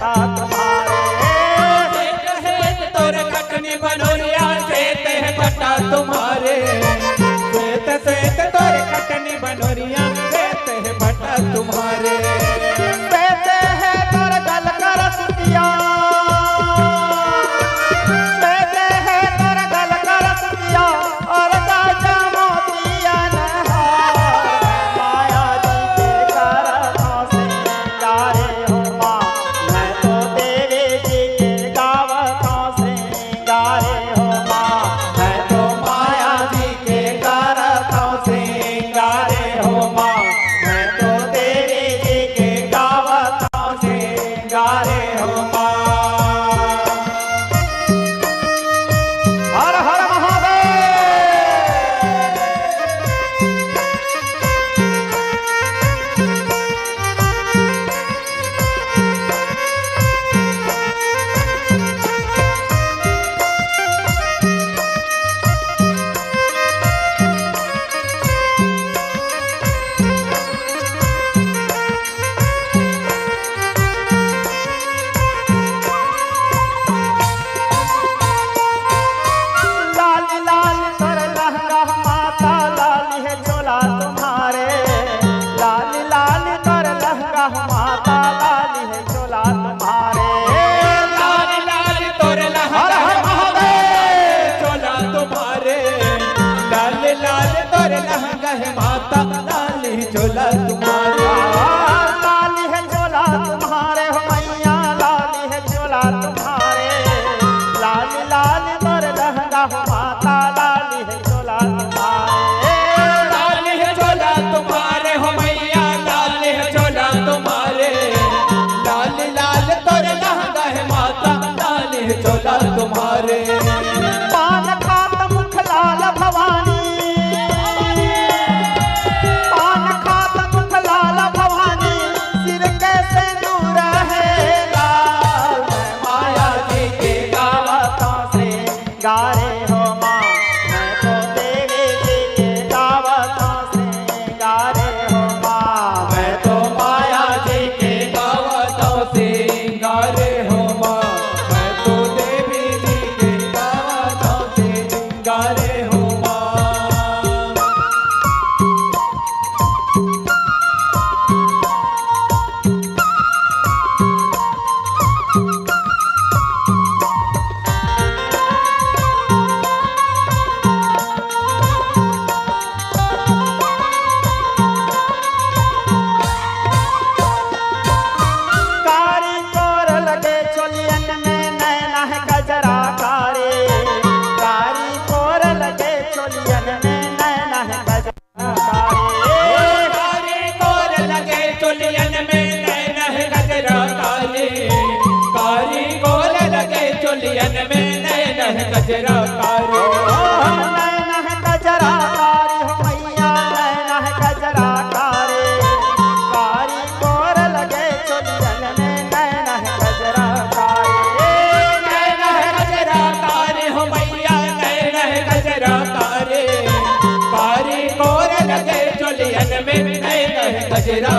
भट्टा तुम्हारे। सेत है तोर कटनी बनोरिया सेत है भट्टा तुम्हारे। सेत सेत तोर कटनी बनोरिया सेत है भट्टा तुम्हारे। सेत है तोर गल कर सुतिया, सेत है तोर गल कर सुतिया और ताजा मोतिया नहार। माया जी के करतों से गारे हो माँ, मैं तो देवी जी के गावतों से गारे हो माँ। मैं तो माया जी के करतों से गारे हो माँ, मैं तो देवी जी के गावतों से गारे हो माँ। हर हर महादेव। लाल लाल तोर लहंगा माता लाल है झोला तुम्हारे। लाल लाल तोर लहंगा माता लाल है झोला तुम्हारे। लाल लाल तोर लहंगा महादेव चोला तुम्हारे। लाल लाल तोर लहंगा है माता लाल चोला तुम्हारे। लाल है झोला तुम्हारे हो मैया, लाल है झोला तुम्हारे। लाल लाल तोर लहंगा माता लाल है झोला तुम्हारे। लाल है चोला तुम्हारे हो मैया लाल है चोला तुम्हारे। लाल लाल तोर लहंगा है माता लाल है चोला तुम्हारे। पान खात मुख लाल भवानी, पान खात मुख लाल भवानी, सिर कैसे दूर है लाल। मैं माया जी के गावतों से गारे हो माँ, मैं तो देवी जी के गावतों से गारे हो माँ। मैं तो माया जी के गावतों से गारे हो माँ। मैं तो देवी जी के गावतों से गारे हो माँ। कारी तोर लगे चोलियन में नैना है गजरा कारी। कारी तोर लगे चोलियन में नैना है गजरा कारी। कारी कोर लगे चोलियन में नैना है गजरा काले। कारी कोर लगे चोलियन में नैना है गजरा काले। नैना है गजरा कारी हो मैया, नैना है गजरा कारी। कारी तोर लगे चोलियन में नैना है गजरा कारी। नैना है गजरा काले हो मैया नैना है गजरा काले। कारी कोर लगे चोलियन में नैना है गजरा